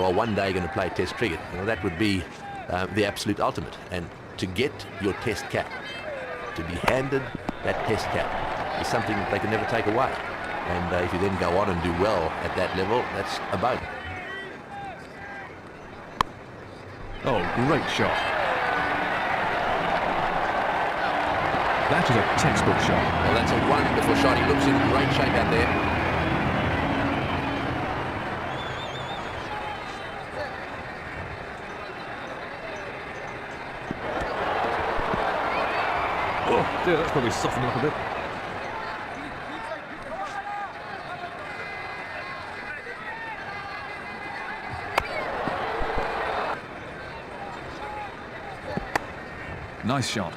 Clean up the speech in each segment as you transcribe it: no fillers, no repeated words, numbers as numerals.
are one day going to play Test cricket. You know, that would be the absolute ultimate. And to get your Test cap, to be handed that Test cap, is something they can never take away. And if you then go on and do well at that level, that's a bonus. Oh, great shot. That is a textbook shot. Well, that's a wonderful shot. He looks in great shape out there. Oh, dear, that's probably softened up a bit. Nice shot.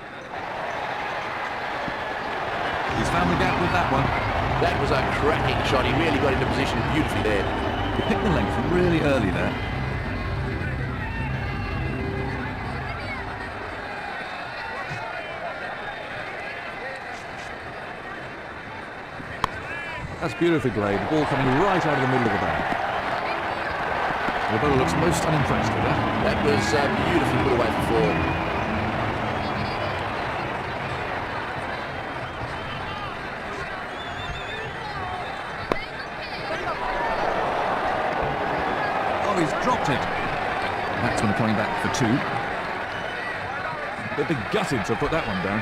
He's found the gap with that one. That was a cracking shot. He really got into position beautifully there. He picked the length really early there. That's beautifully played. The ball coming right out of the middle of the bat. The bowler looks most unimpressed with that. That was beautifully put away for four. He's dropped it. Batsman coming back for two. They'd be gutted to put that one down.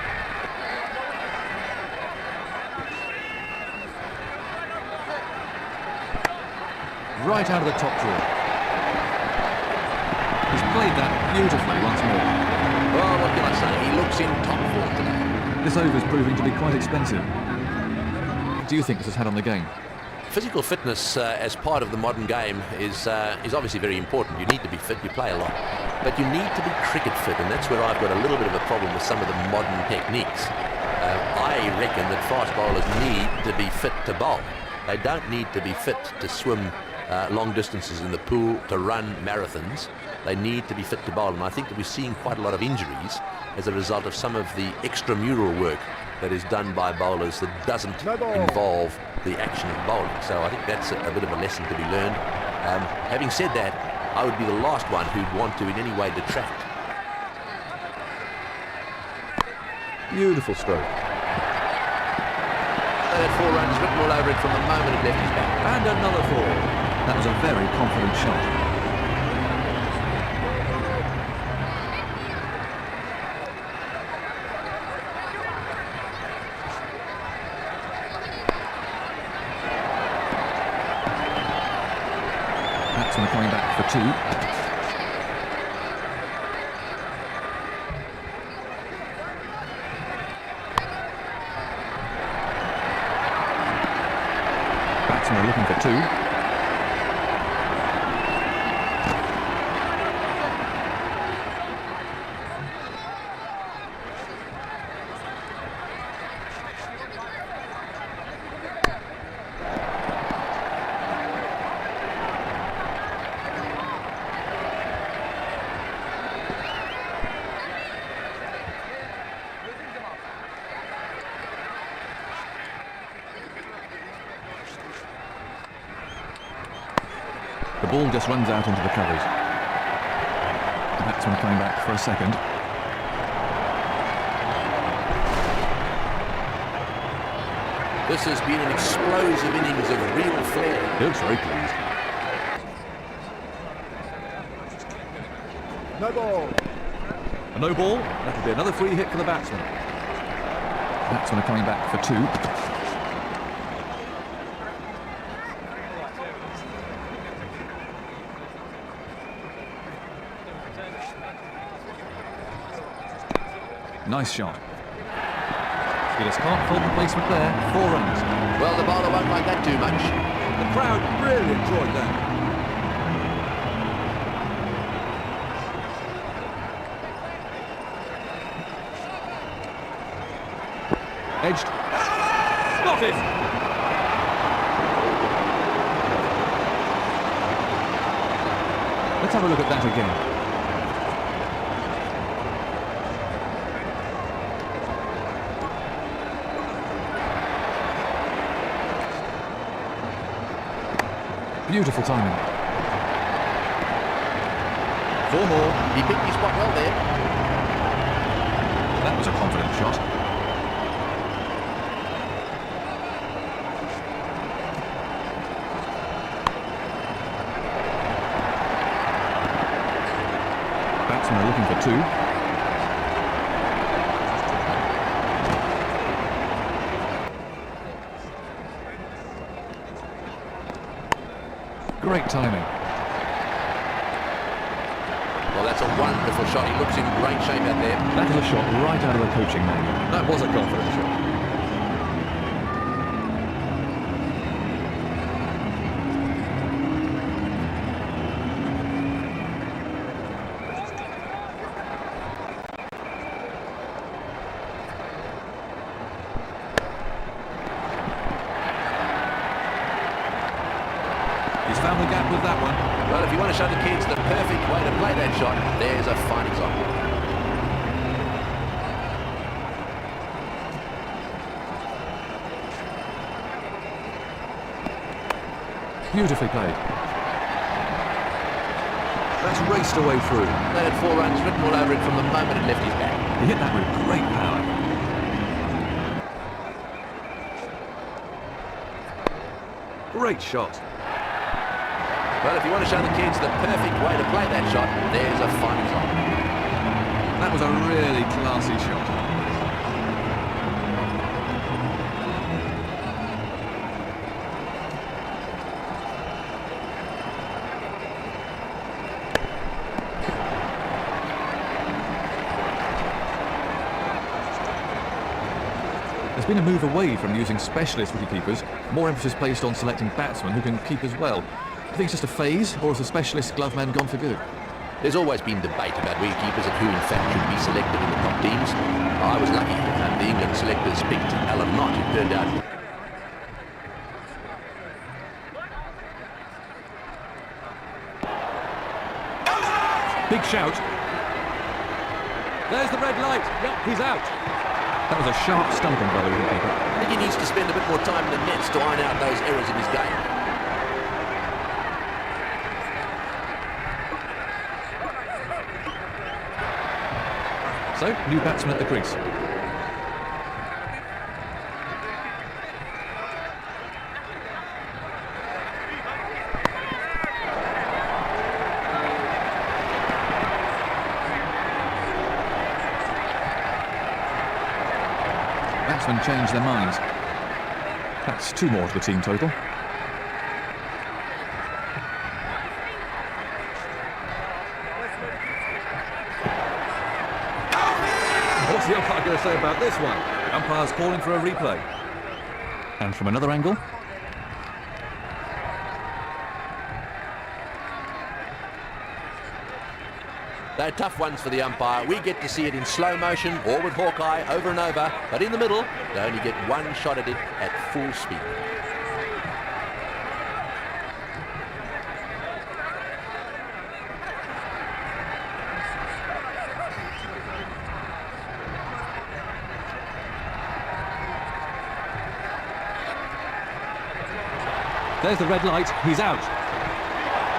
Right out of the top drawer. He's played that beautifully once more. Well, what can I say? He looks in top form today. This over is proving to be quite expensive. What do you think this has had on the game? Physical fitness as part of the modern game is obviously very important. You need to be fit, you play a lot. But you need to be cricket fit, and that's where I've got a little bit of a problem with some of the modern techniques. I reckon that fast bowlers need to be fit to bowl. They don't need to be fit to swim long distances in the pool, to run marathons. They need to be fit to bowl, and I think that we're seeing quite a lot of injuries as a result of some of the extramural work that is done by bowlers that doesn't involve the action of bowling. So I think that's a bit of a lesson to be learned. Having said that, I would be the last one who'd want to in any way detract. Beautiful stroke. That 4 runs written all over it from the moment it left his bat. And another 4. That was a very confident shot. Batsman coming back for two. Batsman looking for two. The ball just runs out into the covers. The batsman coming back for a second. This has been an explosive innings of real flair. He looks very pleased. No ball. A no ball. That'll be another free hit for the batsman. Batsman are coming back for two. Nice shot. He just can't fault the placement there. 4 runs. Well, the bowler won't like that too much. The crowd really enjoyed that. Edged. Spotted! Let's have a look at that again. Beautiful timing. 4 more. He picked his spot well there. That was a confident shot. Batsmen are looking for 2. Great timing. Well, that's a wonderful shot. He looks in great shape out there. That is a shot right out of the coaching manual. That was a confident shot. He's found the gap with that one. Well, if you want to show the kids the perfect way to play that shot, there's a fine example. Beautifully played. That's raced away through. They had 4 runs written all over it from the moment it left his bat. He hit that with great power. Great shot. Well, if you want to show the kids the perfect way to play that shot, there's a fine example. That was a really classy shot. There's been a move away from using specialist wicketkeepers, more emphasis placed on selecting batsmen who can keep as well. Do you think it's just a phase, or has the specialist glove man gone for good? There's always been debate about wicketkeepers and who in fact should be selected in the top teams. I was lucky that the England selectors picked Alan Knott, who turned out big shout. There's the red light. Yep, he's out. That was a sharp stumping by the wicketkeeper. I think he needs to spend a bit more time in the nets to iron out those errors in his game. So, new batsman at the crease. Batsmen change their minds. That's 2 more to the team total. What's the umpire going to say about this one? The umpire's calling for a replay. And from another angle. They're tough ones for the umpire. We get to see it in slow motion or with Hawkeye over and over, but in the middle, they only get 1 shot at it at full speed. There's the red light. He's out.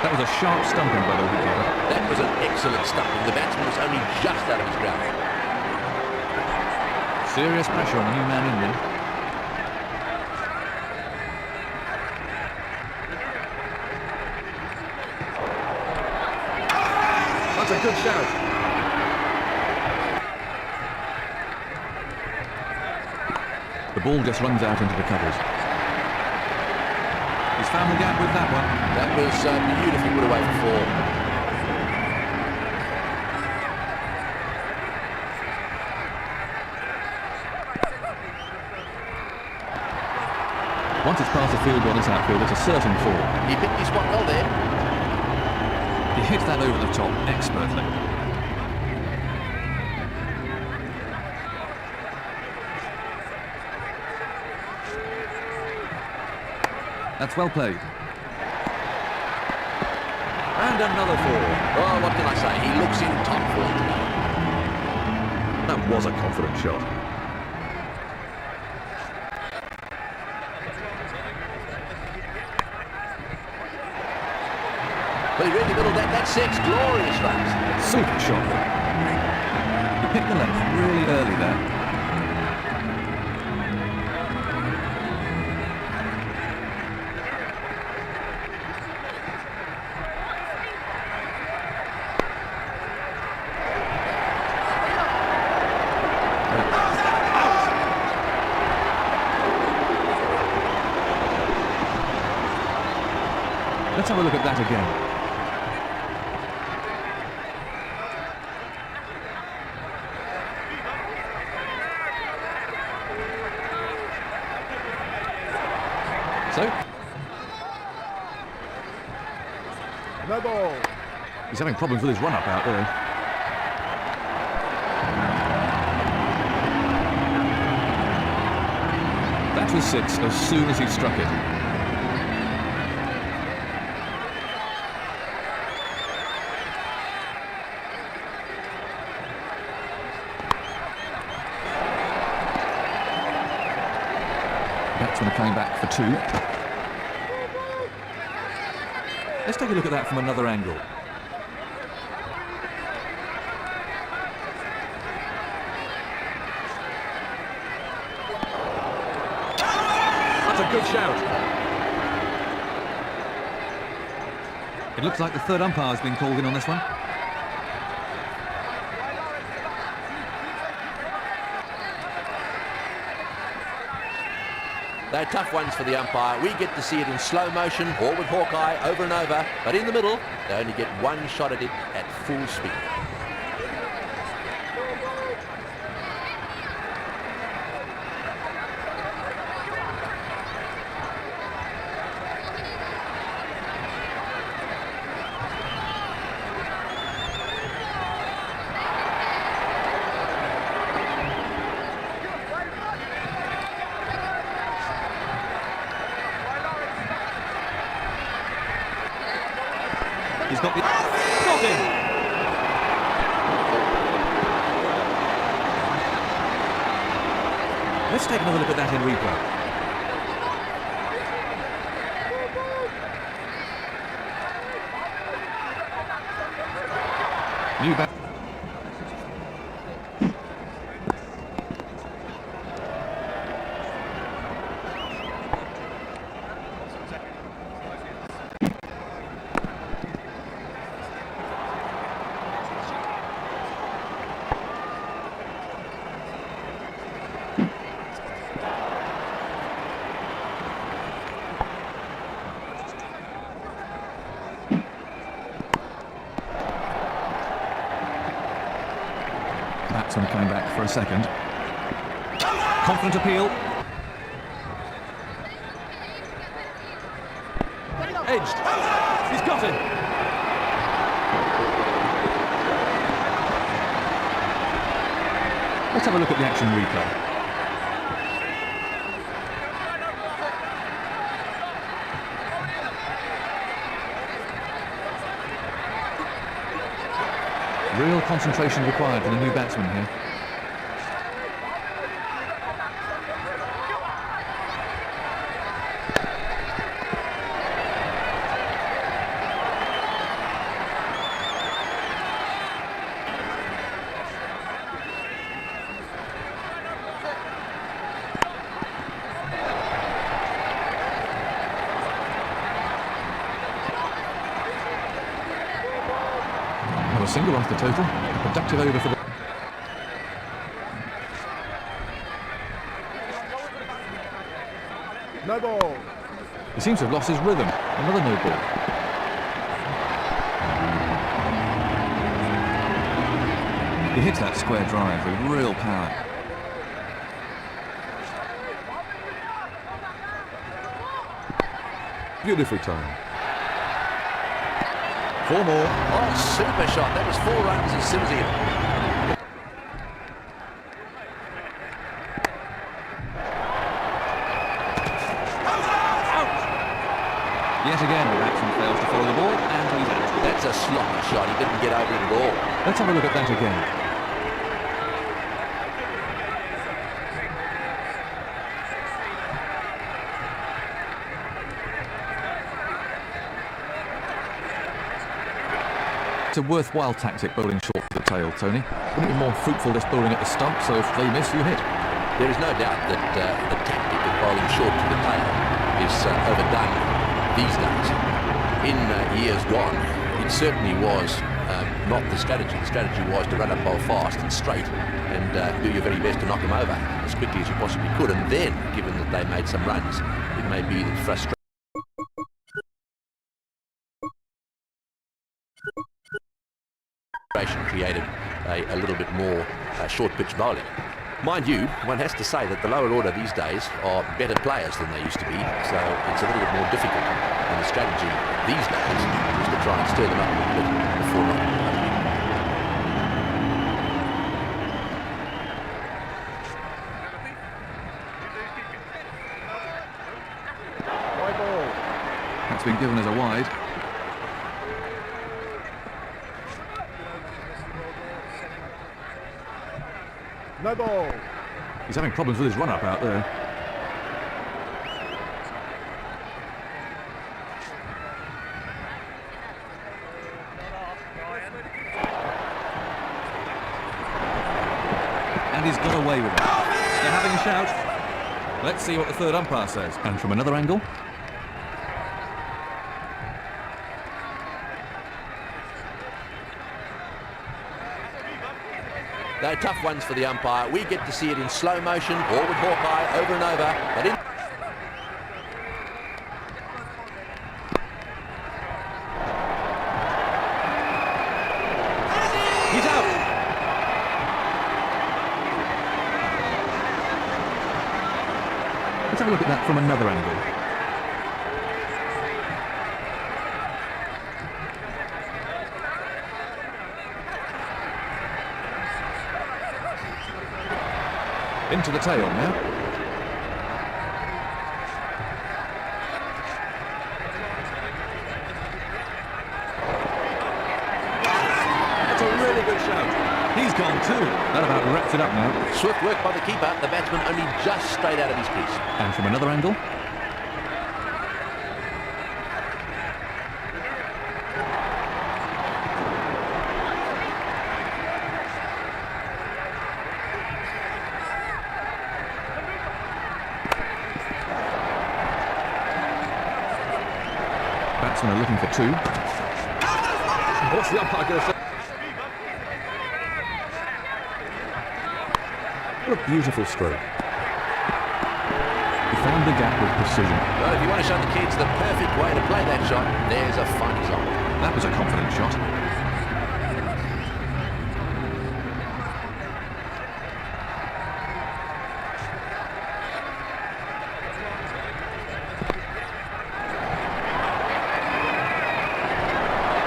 That was a sharp stumping by the wicketkeeper. That was an excellent stumping. The batsman was only just out of his ground. Serious pressure on the new man in then. That's a good shout. The ball just runs out into the covers. He's found the gap with that one. That was beautifully put away for 4. Once it's past the field on this outfield, it's a certain 4. He picked his spot well there. He hit that over the top expertly. That's well played. And another 4. Oh, what can I say? He looks in top form today. That was a confident shot. But Well, he really middled that. That's 6 glorious runs. Super shot. He picked the length really early there. Let's have a look at that again. So, no ball. He's having problems with his run-up out there. That was 6 as soon as he struck it. Batsmen are coming back for 2. Let's take a look at that from another angle. That's a good shout. It looks like the third umpire's been called in on this one. They're tough ones for the umpire. We get to see it in slow motion or with Hawkeye over and over. But in the middle, they only get one shot at it at full speed. He's got the... Got him! Let's take another look at that in replay. New bat... Batsman coming back for a second. Confident appeal. Edged. He's got it. Let's have a look at the action replay. Real concentration required for the new batsman here. A single off the total, a productive over for the... No ball. He seems to have lost his rhythm. Another no ball. He hits that square drive with real power. Beautifully timed. 4 more. Oh, super shot. That was 4 runs as soon as he hit it. Yet again, the batsman fails to follow the ball, and he's out. That's a sloppy shot. He didn't get over it at all. Let's have a look at that again. It's a worthwhile tactic, bowling short to the tail, Tony. Wouldn't it be more fruitful just bowling at the stump, so if they miss, you hit? There is no doubt that the tactic of bowling short to the tail is overdone these days. In years gone, it certainly was not the strategy. The strategy was to run up bowl fast and straight and do your very best to knock them over as quickly as you possibly could. And then, given that they made some runs, it may be that frustration created a little bit more short pitch bowling. Mind you, one has to say that the lower order these days are better players than they used to be, so it's a little bit more difficult. And the strategy these days is to try and stir them up a little bit before knocking them over. White ball. That's been given as a wide. No ball. He's having problems with his run-up out there. And he's got away with it. They're having a shout. Let's see what the third umpire says. And from another angle. They're tough ones for the umpire. We get to see it in slow motion or with Hawkeye over and over. But in he's out. Let's have a look at that from another angle. Into the tail now. That's a really good shout. He's gone too. That about wraps it up now. Swift work by the keeper. The batsman only just straight out of his crease. And from another angle. Batsmen are looking for two. What's the umpire going to say? What a beautiful stroke. He found the gap with precision. Well, if you want to show the kids the perfect way to play that shot, there's a fine example. That was a confident shot.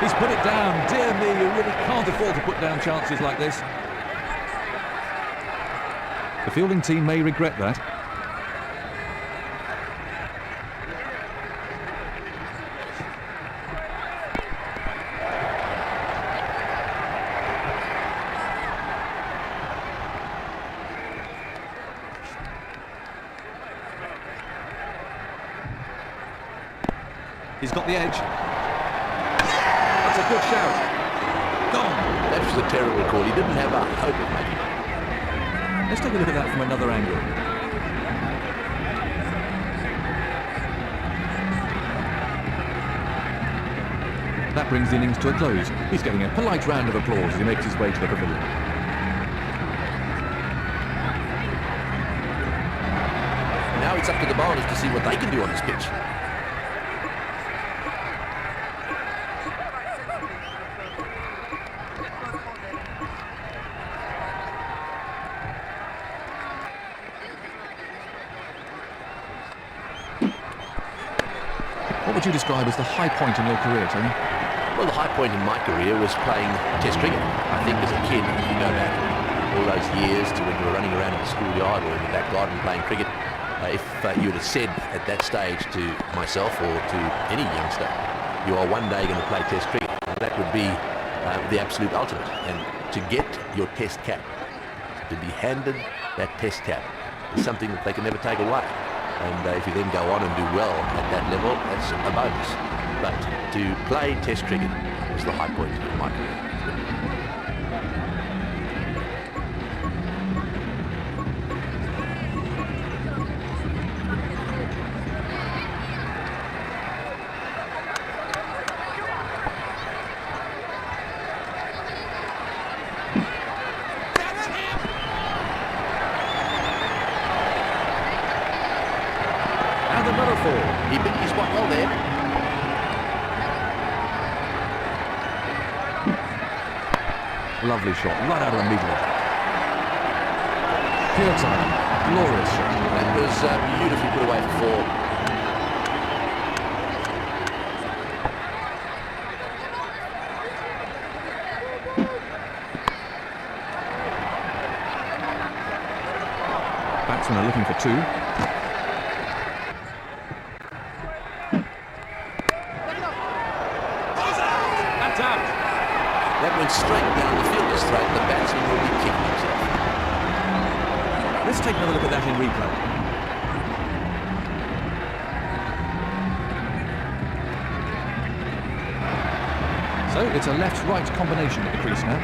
He's put it down. Dear me, you really can't afford to put down chances like this. The fielding team may regret that. He's got the edge. That's a good shout. Gone. That was a terrible call. He didn't have a hope of making it. Let's take a look at that from another angle. That brings the innings to a close. He's getting a polite round of applause as he makes his way to the pavilion. Now it's up to the bowlers to see what they can do on this pitch. What would you describe as the high point in your career, Tony? Well, the high point in my career was playing Test cricket. I think as a kid, you go back all those years to when you were running around in the schoolyard or in the back garden playing cricket. If you would have said at that stage to myself or to any youngster, you are one day going to play Test cricket, that would be the absolute ultimate. And to get your Test cap, to be handed that Test cap, is something that they can never take away. And if you then go on and do well at that level, that's a bonus. But to play Test cricket was the high point of my career. Another fall. He picked his spot well there. Lovely shot, right out of the middle. Pure time, glorious shot. That was beautifully put away for four. Batsmen are looking for two. That's out. That went straight down the fielder's throat. The batsman will be kicking himself. Let's take another look at that in replay. So it's a left-right combination at the crease now.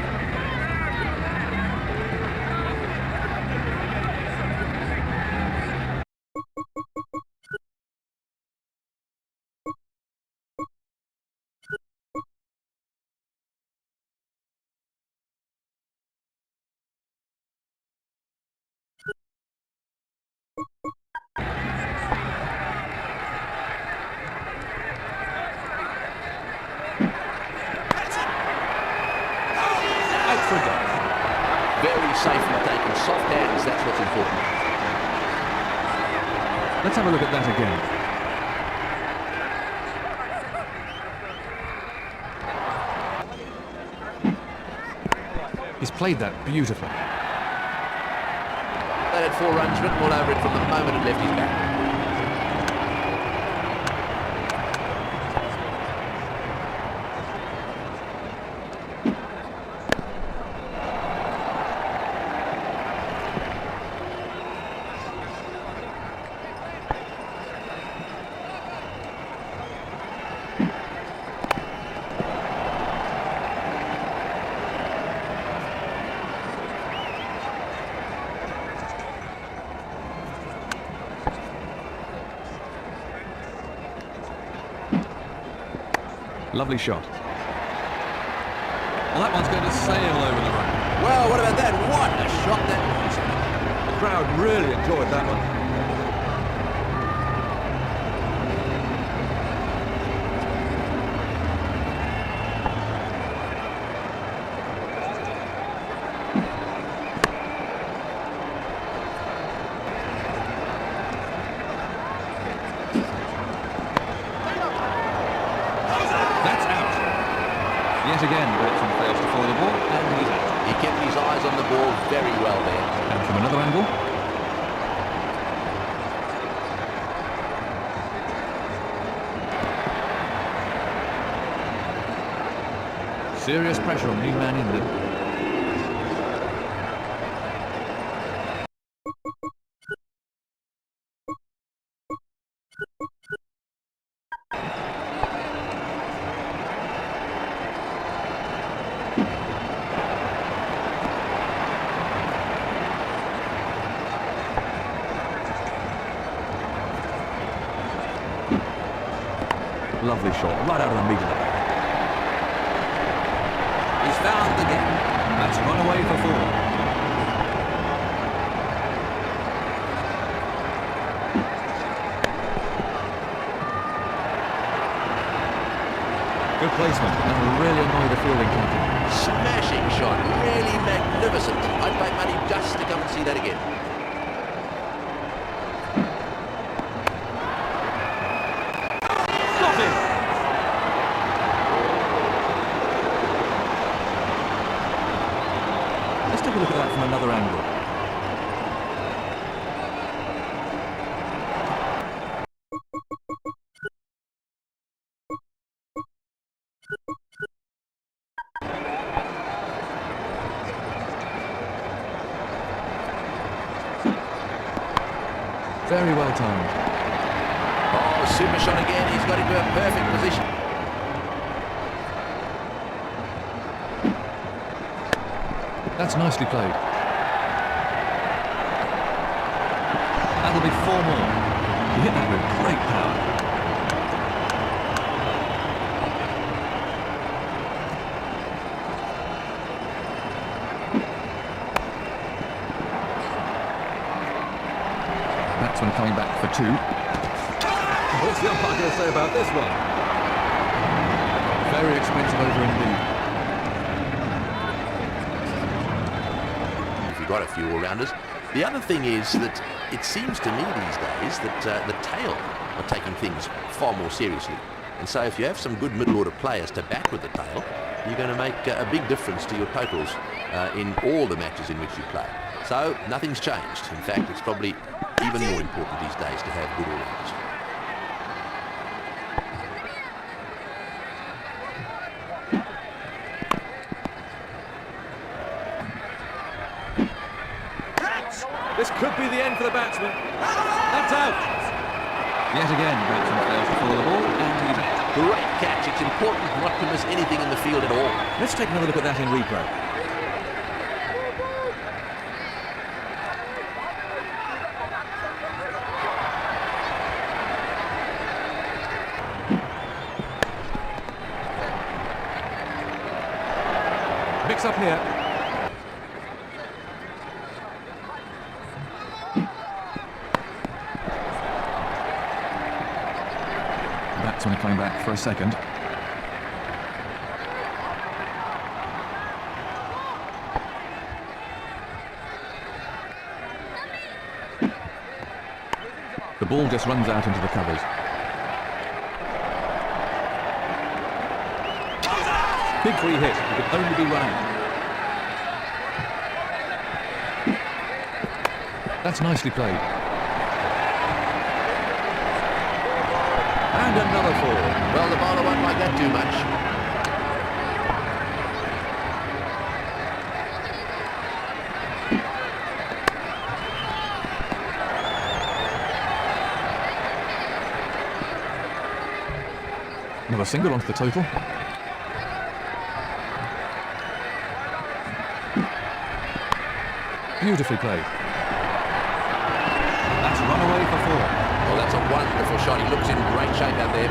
Very safely taken, soft hands, that's what's important. Let's have a look at that again. He's played that beautifully. They had 4 runs written all over it from the moment it left his bat. Lovely shot. Well, that one's going to sail over the run. Well, what about that? What a shot that was. The crowd really enjoyed that one. Yet again, Watson fails to follow the ball, and he's out. He kept his eyes on the ball very well there. And from another angle. Serious pressure on the new man in there. Lovely shot, right out of the middle. He's found the gap. That's run away for 4. Good placement, and will really annoy the fielding captain. Smashing shot, really magnificent. I'd pay money just to come and see that again. Let's take a look at that from another angle. Very well timed. Oh, super shot again. He's got into a perfect position. That's nicely played. That'll be 4 more. He hit that with great power. Batsman coming back for 2. What's the umpire going to say about this one? Very expensive over indeed. If you've got a few all-rounders. The other thing is that it seems to me these days that the tail are taking things far more seriously. And so if you have some good middle-order players to back with the tail, you're going to make a big difference to your totals in all the matches in which you play. So nothing's changed. In fact, it's probably even more important these days to have good all-rounders. This could be the end for the batsman. That's out. Yet again, the batsman fails to follow the ball, and he's out. Great catch. It's important not to miss anything in the field at all. Let's take another look at that in replay. Mix up here. Batsman coming back for a second. The ball just runs out into the covers. Big free hit. It could only be running. That's nicely played. And another 4. Well, the bowler won't like that too much. Another single onto the total. Beautifully played. That's run away for 4. Well, that's a wonderful shot. He looks in great shape out there.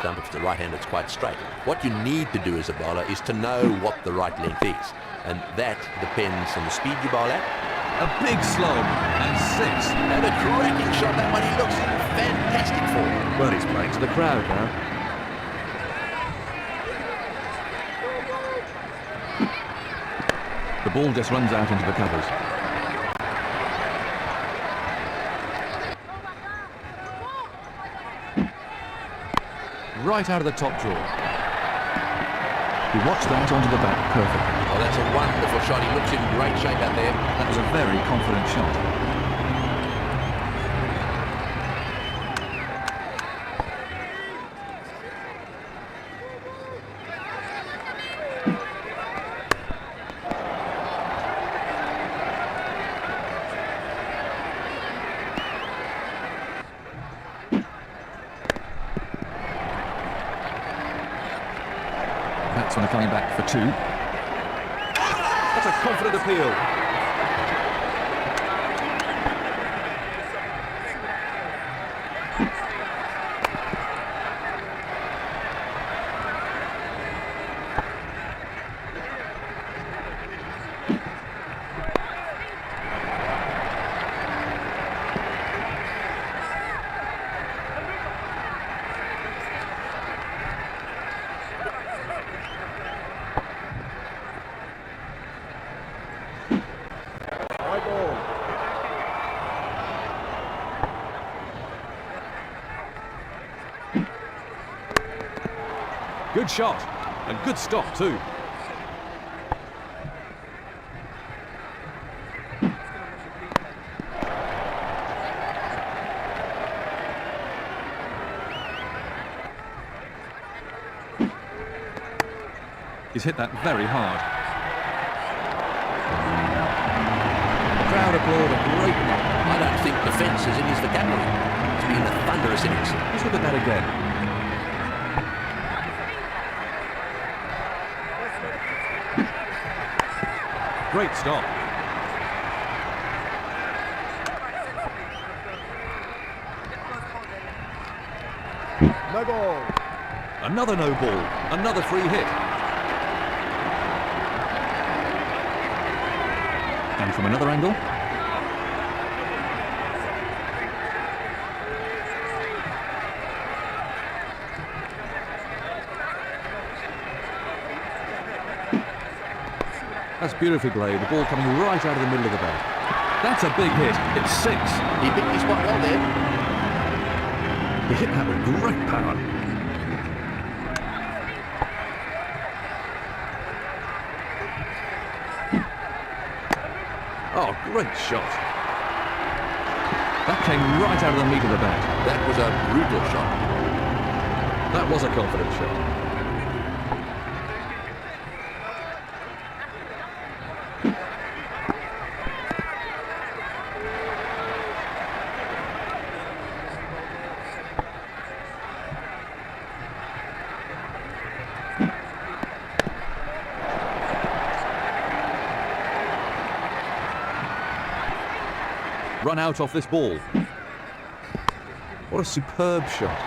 If it's the right hand, it's quite straight. What you need to do as a bowler is to know what the right length is. And that depends on the speed you bowl at. A big slope and 6. And a cracking shot. That one he looks fantastic for. Well, he's playing to the crowd now. The ball just runs out into the covers. Right out of the top drawer. He watched that onto the back perfectly. Oh, that's a wonderful shot. He looks in great shape out there. That was a very confident shot. Batsman coming back for 2. That's a confident appeal. Good shot, and good stop too. He's hit that very hard. crowd applaud a great knock. I don't think defence is in his vocabulary. It's been a thunderous innings. Let's look at that again. Great stop. No ball. Another no ball. Another free hit. And from another angle. That's beautifully played. The ball coming right out of the middle of the bat. That's a big hit. It's 6. He picked his spot well there. He hit that with great power. Oh, great shot. That came right out of the meat of the bat. That was a brutal shot. That was a confident shot. Run out off this ball. What a superb shot.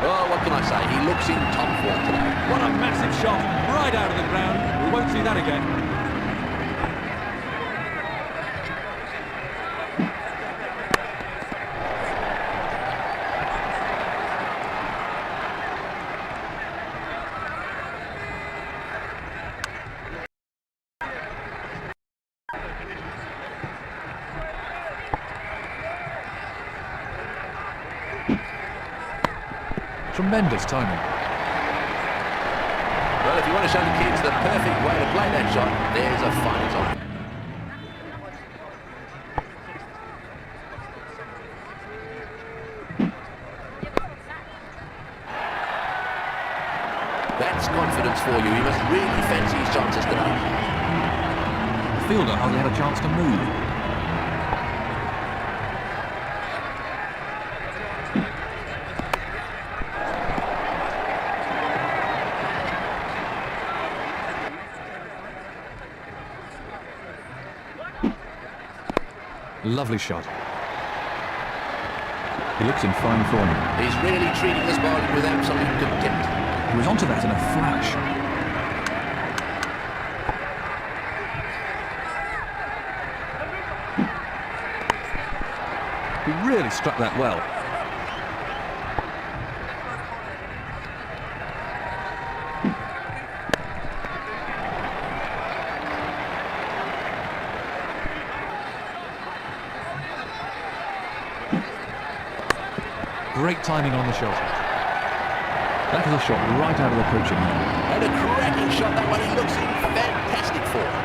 Oh, what can I say? He looks in top form today. What a massive shot. Right out of the ground. We won't see that again. Tremendous timing. Well, if you want to show the kids the perfect way to play that shot, there's a fine example. That's confidence for you. He must really fancy his chances tonight. The fielder hardly had a chance to move. Lovely shot. He looks in fine form. He's really treating this bowling with absolute contempt. He was onto that in a flash. He really struck that well. Great timing on the shot. That is a shot right out of the coaching hand. And a cracking shot, that one he looks in fantastic form.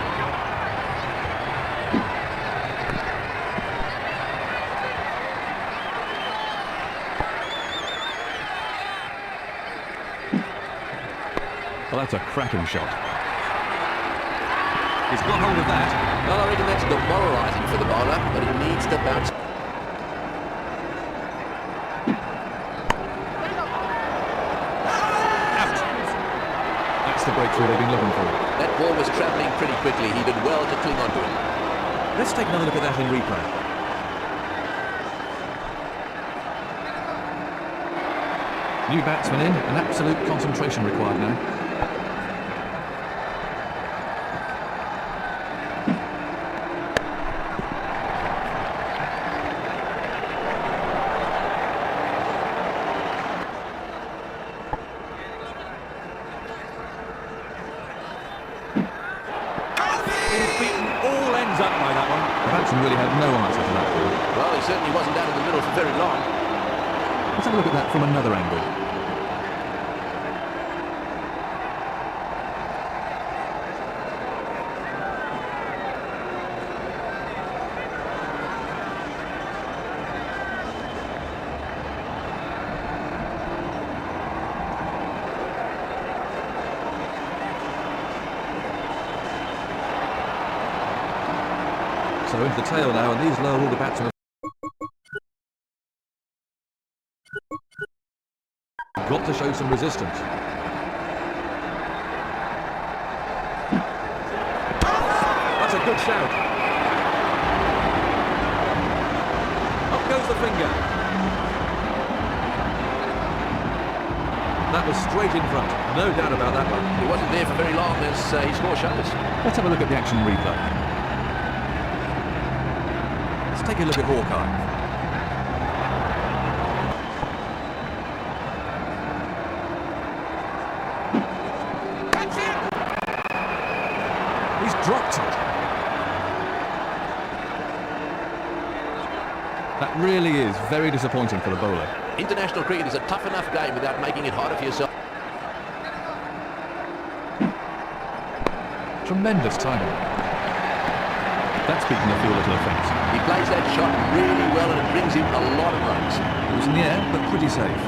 Well, that's a cracking shot. He's got hold of that. Well, I reckon that's demoralising for the bowler, but he needs to bounce. The breakthrough they've been looking for. That ball was travelling pretty quickly. He did well to cling onto it. Let's take another look at that in replay. New batsman in, and absolute concentration required now. Really had no answer to that ball. Well, he certainly wasn't down in the middle for very long. Let's have a look at that from another angle. We're into the tail now, and these lower order batsmen have got to show some resistance. That's a good shout. Up goes the finger. That was straight in front. No doubt about that one. He wasn't there for very long, as his score shows. Let's have a look at the action replay. Let's take a look at Hawkeye. He's dropped it. That really is very disappointing for the bowler. International cricket is a tough enough game without making it harder for yourself. Tremendous timing. That's beaten a few little offence. He plays that shot really well and it brings him a lot of runs. It was in the air, but pretty safe.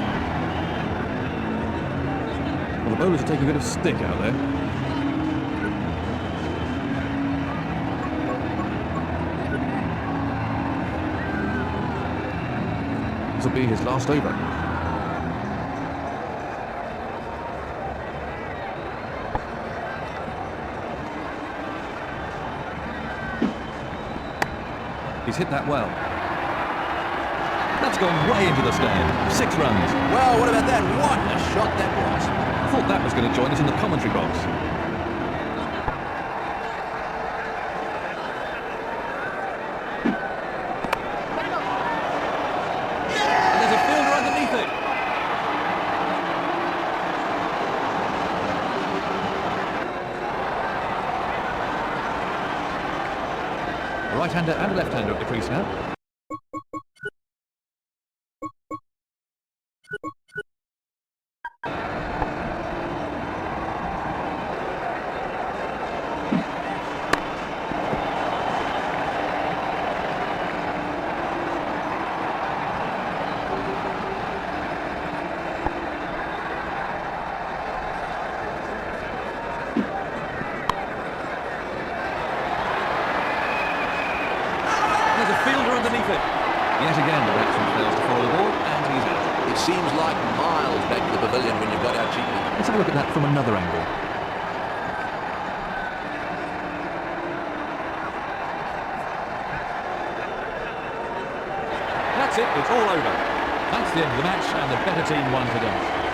Well, the bowlers are taking a bit of stick out there. This will be his last over. He's hit that well. That's gone way into the stand. 6 runs. Well, what about that? What a shot that was. I thought that was going to join us in the commentary box. And there's a fielder underneath it. Right-hander and a left-hander at the crease now. There's a fielder underneath it. Yet again, the batsman fails to follow the ball, and he's out. It seems like miles back to the pavilion when you've got out cheaply. Let's have a look at that from another angle. That's it. It's all over. That's the end of the match, and the better team won today.